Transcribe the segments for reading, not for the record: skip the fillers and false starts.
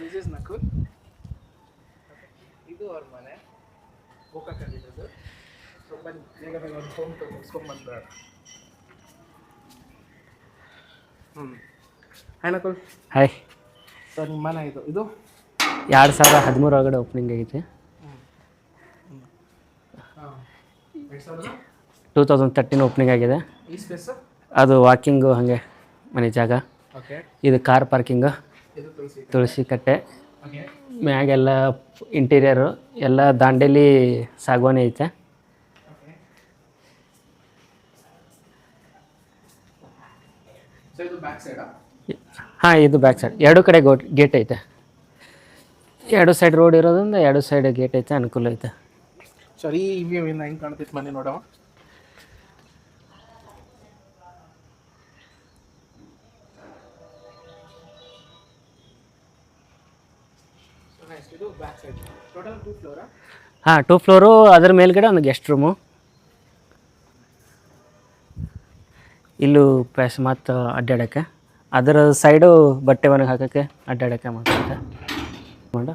This is Nakul. ಇದು ಅವ್ರ ಮನೆ ಗೋಕಾಕಲ್ಲಿರೋದು. ಸೊ ಬನ್ನಿ ಬೇಗ ಬೇಗ ಒಂದು ಹೋಮ್ ಟೂರ್ ಮುಗಿಸ್ಕೊಂಡ್ಬಂದು. ಹಾಯ್ ನಕುಲ್. ಹಾಯ್. ಸೊ ನಿಮ್ಮ ಮನೆ ಇದು 2013 ಒಳಗಡೆ ಓಪನಿಂಗ್ ಆಗೈತೆ. 2013 ಓಪನಿಂಗ್ ಆಗಿದೆ. ಈ ಸ್ಪೇಸ್ ಅದು ವಾಕಿಂಗು ಹಾಗೆ ಮನೆ ಜಾಗ. ಓಕೆ. ಇದು ಕಾರ್ ಪಾರ್ಕಿಂಗು. ಇದು ತುಳಸಿ ಕಟ್ಟೆ. ಓಕೆ. ಮ್ಯಾಗೆಲ್ಲ ಇಂಟೀರಿಯರು ಎಲ್ಲ ದಾಂಡೇಲಿ ಸಾಗವಾನಿ ಐತೆ. ಓಕೆ. ಸೊ ಇದು ಬ್ಯಾಕ್ ಸೈಡಾ? ಹಾಂ, ಇದು ಬ್ಯಾಕ್ ಸೈಡ್. ಎರಡು ಕಡೆ ಗೇಟ್ ಐತೆ. ಎರಡು ಸೈಡ್ ರೋಡ್ ಇರೋದ್ರಿಂದ ಎರಡು ಸೈಡ್ ಗೇಟ್ ಐತೆ, ಅನುಕೂಲ ಐತೆ. ಸರಿ, ಈ ವ್ಯೂ ಇಂದ ಹೆಂಗೆ ಕಾಣ್ತೈತೆ ಮನೆ ನೋಡವ. ಇದು ಬ್ಯಾಕ್ ಸೈಡ್. Total 2 flora? ಹಾಂ, 2 ಫ್ಲೋರು. ಅದ್ರ ಮೇಲ್ಗಡೆ ಒಂದು ಗೆಸ್ಟ್ ರೂಮು. ಇಲ್ಲೂ ಪ್ಲೇಸ್ ಮತ್ತು ಅಡ್ಡಾಡೋಕ್ಕೆ. ಅದರ ಸೈಡು ಬಟ್ಟೆ ಒಣಗಿ ಹಾಕೋಕ್ಕೆ ಅಡ್ಡಾಡೋಕ್ಕೆ ಮಾಡ್ತಾರೆ. ಮನೆ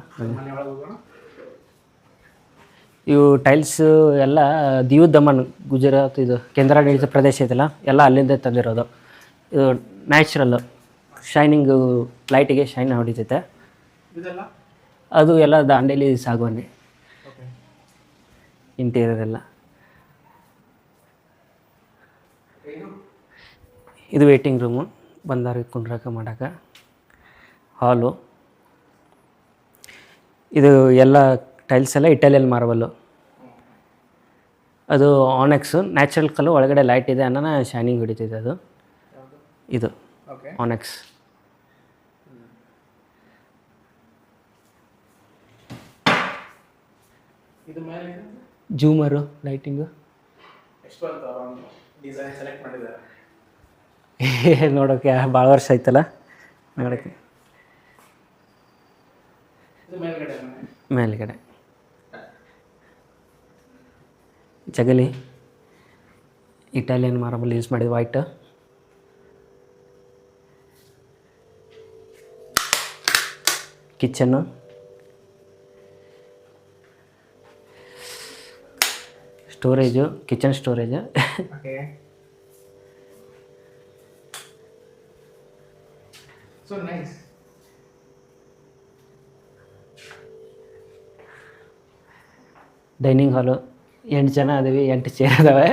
ಒಳಗೆ ಹೋಗೋಣ. ಇವು ಟೈಲ್ಸ್ ಎಲ್ಲ ದಿಯು ದಮನ್, ಗುಜರಾತ್, ಇದು ಕೇಂದ್ರಾಡಳಿತ ಪ್ರದೇಶ ಇದೆಯಲ್ಲ, ಎಲ್ಲ ಅಲ್ಲಿಂದ ತಂದಿರೋದು. ಇದು ನ್ಯಾಚುರಲ್ಲು ಶೈನಿಂಗು, ಲೈಟಿಗೆ ಶೈನ್ ಹೊಡಿತೈತೆ. ಇದೆಲ್ಲ ಅದು ಎಲ್ಲ ದಾಂಡೇಲಿ ಸಾಗವಾನಿ. ಓಕೆ. ಇಂಟೀರಿಯರ್ ಎಲ್ಲ. ಇದು ವೇಟಿಂಗ್ ರೂಮು, ಬಂದವ್ರಿಗೆ ಕುಂಡ್ರಕ್ಕೆ ಮಾಡೋಕೆ. ಹಾಲು. ಇದು ಎಲ್ಲ ಟೈಲ್ಸ್ ಎಲ್ಲ ಇಟಾಲಿಯನ್ ಮಾರ್ಬಲ್ಲು. ಅದು ಆನೆಕ್ಸು, ನ್ಯಾಚುರಲ್ ಕಲ್ಲು, ಒಳಗಡೆ ಲೈಟ್ ಇದೆ ಅನ್ನೋಣ ಶೈನಿಂಗ್ ಹೊಡಿತಿದೆ. ಅದು ಇದು ಆನೆಕ್ಸ್. ಇದು ಮೇಲೆ ಜೂಮರು, ಲೈಟಿಂಗು. ಎಷ್ಟು ಅಂತ ಡಿಸೈನ್ ಸೆಲೆಕ್ಟ್ ಮಾಡಿದ್ದಾರೆ ನೋಡೋಕ್ಕೆ ಭಾಳ ವರ್ಷ ಆಯ್ತಲ್ಲ ನೋಡೋಕ್ಕೆ. ಇದು ಮೇಲ್ಗಡೆ ಮೇಲ್ಗಡೆ ಜಗಲಿ ಇಟಾಲಿಯನ್ ಮಾರ್ಬಲ್ ಯೂಸ್ ಮಾಡಿದ white. Kitchen. Storage, kitchen storage. Okay. So nice. Dining ಹಾಲು. 8 ಜನ ಅದೇವಿ, 8 ಚೇರ್ ಅದಾವೆ.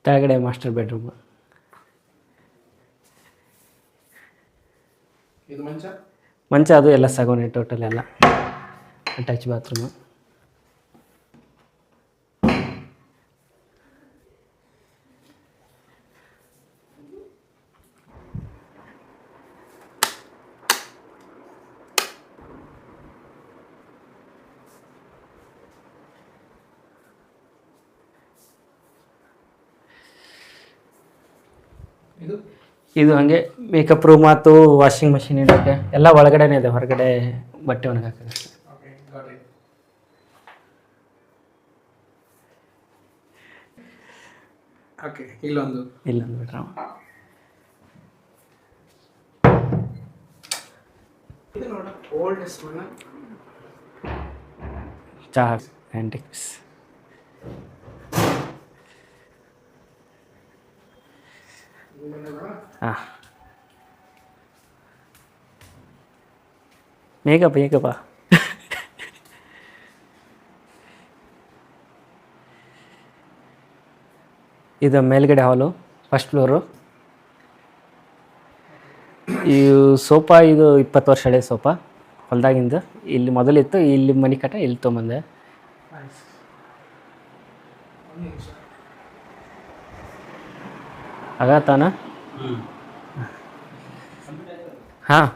ಕೆಳಗಡೆ ಮಾಸ್ಟರ್ ಬೆಡ್ರೂಮ್. ಇದು ಮಂಚ ಅದು ಎಲ್ಲ ಸಾಗವಾನಿ, ಟೋಟಲ್ ಎಲ್ಲ ಅಟ್ಯಾಚ್ ಬಾತ್ರೂಮು. ಇದು ಹಾಗೆ ಮೇಕಪ್ ರೂಮ್ ಆಯ್ತು, ವಾಷಿಂಗ್ ಮಷಿನ್ ಇಡೋಕ್ಕೆ ಎಲ್ಲ ಒಳಗಡೆನೇ ಇದೆ, ಹೊರಗಡೆ ಬಟ್ಟೆ ಒಣಗಿ ಹಾಕೋದು. ಓಕೆ. ಇಲ್ಲೊಂದು ಬಿಟ್ರೆ ಇದು ನೋಡ ಓಲ್ಡೆಸ್ಟ್ ಒನ್. ಚಹಾ ಆ್ಯಂಟಿಕ್ಸ್. ಹಾಂ, ಮೇಕಪ್ಪ. ಇದು ಮೇಲ್ಗಡೆ ಹಾಲು, ಫಸ್ಟ್ ಫ್ಲೋರು. ಈ ಸೋಫಾ ಇದು 20 ವರ್ಷ ಹಳೆ ಸೋಫಾ, ಹೊಲ್ದಾಗಿಂದ. ಇಲ್ಲಿ ಮೊದಲಿತ್ತು, ಇಲ್ಲಿ ಮನೆ ಕಟ್ಟ ಇಲ್ಲಿ ತೊಗೊಂಬಂದೆ. ಆಗತ್ತಾನ. ಹಾಂ,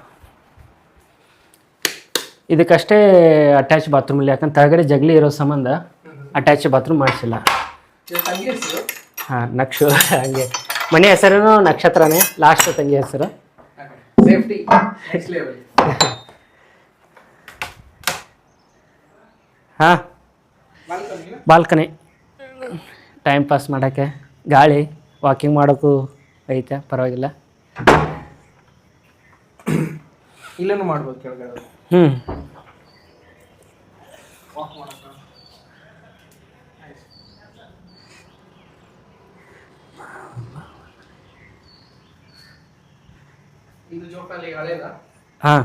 ಇದಕ್ಕಷ್ಟೇ ಅಟ್ಯಾಚ್ ಬಾತ್ರೂಮ್ ಇಲ್ಲ, ಯಾಕಂದ್ರೆ ಕೆಳಗಡೆ ಜಗಲಿ ಇರೋ ಸಂಬಂಧ ಅಟ್ಯಾಚ್ ಬಾತ್ರೂಮ್ ಮಾಡಿಸಿಲ್ಲ. ಹಾಂ, ನಕ್ಷು ಹಂಗೆ. ಮನೆ ಹೆಸರು ನಕ್ಷತ್ರನೇ, ಲಾಸ್ಟ್ ತಂಗಿ ಹೆಸರು. ಹಾಂ, ಬಾಲ್ಕನಿ. ಟೈಮ್ ಪಾಸ್ ಮಾಡೋಕ್ಕೆ ಗಾಳಿ ವಾಕಿಂಗ್ ಮಾಡೋಕ್ಕೂ ಐತೆ, ಪರವಾಗಿಲ್ಲ. ಇಲ್ಲೂ ಮಾಡ್ಬೋದು ಕೆಳಗಡೆ ಹ್ಞೂ. ವಾಕ್ ಮಾಡೋಕೆ. ಇದು ಜೋಕಾಲಿ ಹಳೇದ? ಹಾಂ.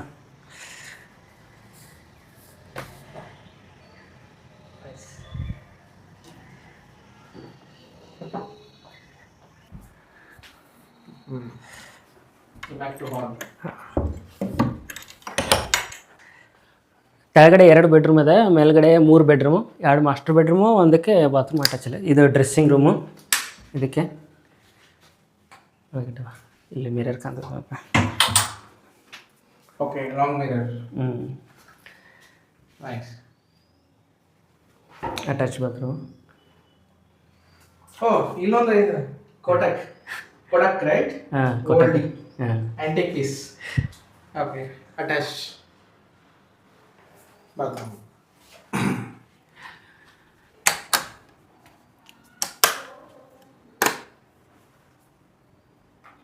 Back to hall. ಕೆಳಗಡೆ 2 ಬೆಡ್ರೂಮ್ ಇದೆ, ಮೇಲ್ಗಡೆ 3 ಬೆಡ್ರೂಮು, 2 ಮಾಸ್ಟರ್ ಬೆಡ್ರೂಮು, ಒಂದಕ್ಕೆ ಬಾತ್ರೂಮ್ ಅಟ್ಯಾಚ್ ಇಲ್ಲ. ಇದು ಡ್ರೆಸ್ಸಿಂಗ್ ರೂಮು. ಇದಕ್ಕೆ ಇಲ್ಲಿ ಮಿರರ್ ಕಾಣ್ತದೆ. Okay, long mirror. ಹ್ಞೂ. ನೈಸ್. Attach bathroom. ಓ, ಇಲ್ಲೊಂದು ಇದೆ ಕೊಡಕ್ ರೈಟ್? ಹಾಂ, ಗೋಲ್ಡಿ ಹಾಂ. Antique piece. Okay, attach bathroom.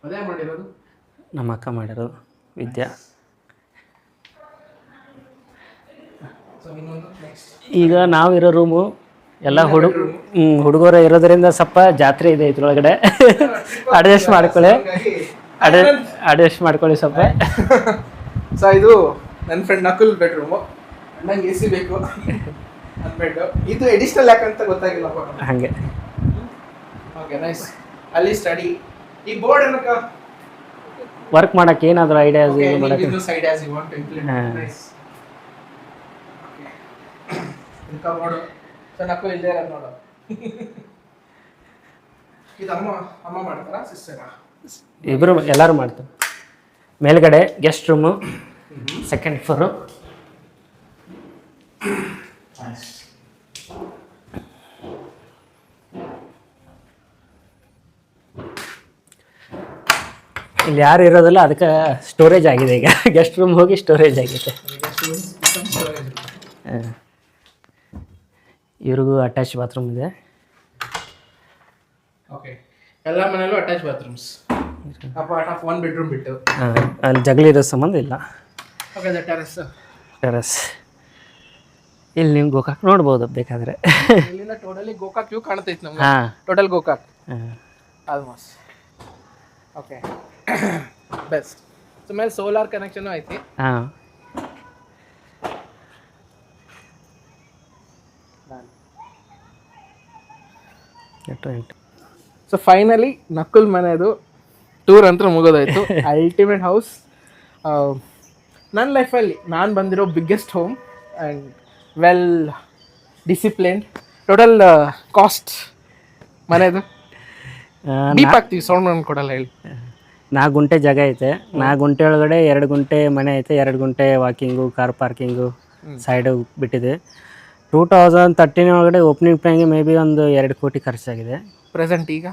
ಅದೇ ಮಾಡಿರೋದು ನಮ್ಮ ಅಕ್ಕ ಮಾಡಿರೋದು, ವಿದ್ಯಾ. ಸೊ ಇನ್ನೊಂದು ನೆಕ್ಸ್ಟ್. ಈಗ ನಾವಿರೋ ರೂಮು ಎಲ್ಲ ಹುಡುಗರು ಇರೋದ್ರಿಂದ ಸ್ವಲ್ಪ ಜಾತ್ರೆ ಇದೆ ಇದ್ರೊಳಗಡೆ. ಅಡ್ಜಸ್ಟ್ ಮಾಡ್ಕೊಳ್ಳಿ, ಅಡ್ಜಸ್ಟ್ ಮಾಡ್ಕೊಳ್ಳಿ ಸ್ವಲ್ಪ. ಸೊ ಇದು ನನ್ನ ಫ್ರೆಂಡ್ ನಕುಲ್ ಬೆಡ್ರೂಮು. ನಂಗೆ AC ಬೇಕು ನನ್ನ ಬೆಡ್. ಇದು ಎಡಿಷನಲ್ ಯಾಕಂತ ಗೊತ್ತಾಗಿಲ್ಲ ಹಾಗೆ. Okay, nice. ಅಲ್ಲಿ ಸ್ಟಡಿ. ಈ ಬೋರ್ಡ್ ಏನಕ್ಕ ವರ್ಕ್ ಮಾಡಕ್ಕೆ ಏನಾದರೂ ಐಡಿಯಾಸ್ ಮಾಡಕ್ಕೆ? Business ideas you want to implement. Nice. Okay, ಇದು ಕಬೋರ್ಡ್. ಸೊ ನಕುಲ್ ಇಲ್ಲೇ ಇರೋದು ನೋಡು. ಇದು ಅಮ್ಮ ಮಾಡ್ತಾರಾ ಸಿಸ್ಟರಾ? ಇಬ್ಬರು ಎಲ್ಲರೂ ಮಾಡ್ತಾರೆ. ಮೇಲ್ಗಡೆ ಗೆಸ್ಟ್ ರೂಮು, ಸೆಕೆಂಡ್ ಫ್ಲೋರು. ಇಲ್ಲಿ ಯಾರು ಇರೋದಿಲ್ಲ, ಅದಕ್ಕೆ ಸ್ಟೋರೇಜ್ ಆಗಿದೆ. ಈಗ ಗೆಸ್ಟ್ ರೂಮ್ ಹೋಗಿ ಸ್ಟೋರೇಜ್ ಆಗೈತೆ. ಇವ್ರಿಗೂ ಅಟ್ಯಾಚ್ ಬಾತ್ರೂಮ್ ಇದೆ. ಓಕೆ, ಎಲ್ಲ ಮನೆಯಲ್ಲೂ attach bathrooms apart of 1 bedroom ಬಿಟ್ಟು. ಅಲ್ಲಿ ಜಗಳಿರೋ ಸಂಬಂಧ ಇಲ್ಲ. Okay, the terrace. ಇಲ್ಲಿ ನೀವು ಗೋಕಾಕ್ ನೋಡ್ಬೋದು ಬೇಕಾದರೆ. ಇಲ್ಲಿಂದ ಟೋಟಲಿ ಗೋಕಾಕ್ ವ್ಯೂ ಕಾಣ್ತೈತೆ ನಮ್ಗೆ. ಹಾಂ, total Gokak almost. Okay, best. So ಮೇಲೆ ಸೋಲಾರ್ ಕನೆಕ್ಷನ್ ಐತಿ. ಹಾಂ. ಸೊ ಫೈನಲಿ ನಕುಲ್ ಮನೆದು ಟೂರ್ ಅಂತ ಮುಗೋದಾಯ್ತು. Ultimate house. ನನ್ನ ಲೈಫಲ್ಲಿ ನಾನು ಬಂದಿರೋ biggest home and well disciplined. Total cost ಮನೆದು ಡೀಪ್ ಆಗ್ತೀವಿ, ಸೌಂಡ್ ನಾನು ಕೊಡಲ್ಲ ಹೇಳಿ. 4 ಗುಂಟೆ ಜಾಗ ಐತೆ. 4 ಗುಂಟೆ ಒಳಗಡೆ 2 ಗುಂಟೆ ಮನೆ ಐತೆ, 2 ಗುಂಟೆ ವಾಕಿಂಗು, ಕಾರ್ ಪಾರ್ಕಿಂಗು, ಸೈಡು ಬಿಟ್ಟಿದೆ. 2013 ಒಳಗಡೆ ಓಪನಿಂಗ್ ಪ್ಲಾನ್ಗೆ ಮೇ ಬಿ ಒಂದು 2 ಕೋಟಿ ಖರ್ಚಾಗಿದೆ. ಪ್ರೆಸೆಂಟ್ ಈಗ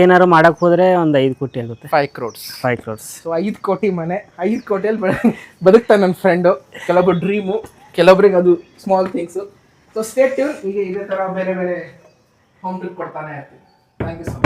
ಏನಾದ್ರು ಮಾಡೋಕ್ಕೆ ಹೋದರೆ ಒಂದು 5 ಕೋಟಿ ಆಗುತ್ತೆ. 5 crores. 5 crores. ಸೊ 5 ಕೋಟಿ ಮನೆ, 5 ಕೋಟಿಯಲ್ಲಿ ಬದುಕ್ತಾನೆ ನನ್ನ ಫ್ರೆಂಡು. ಕೆಲವೊಬ್ಬರು ಡ್ರೀಮು, ಕೆಲವೊಬ್ರಿಗೆ ಅದು small things. So stay tune. ಈಗ ಇದೇ ಥರ ಬೇರೆ ಬೇರೆ ಹೋಮ್ ಟ್ರಿಪ್ ಕೊಡ್ತಾನೆ ಇರ್ತೀವಿ. Thank you so much.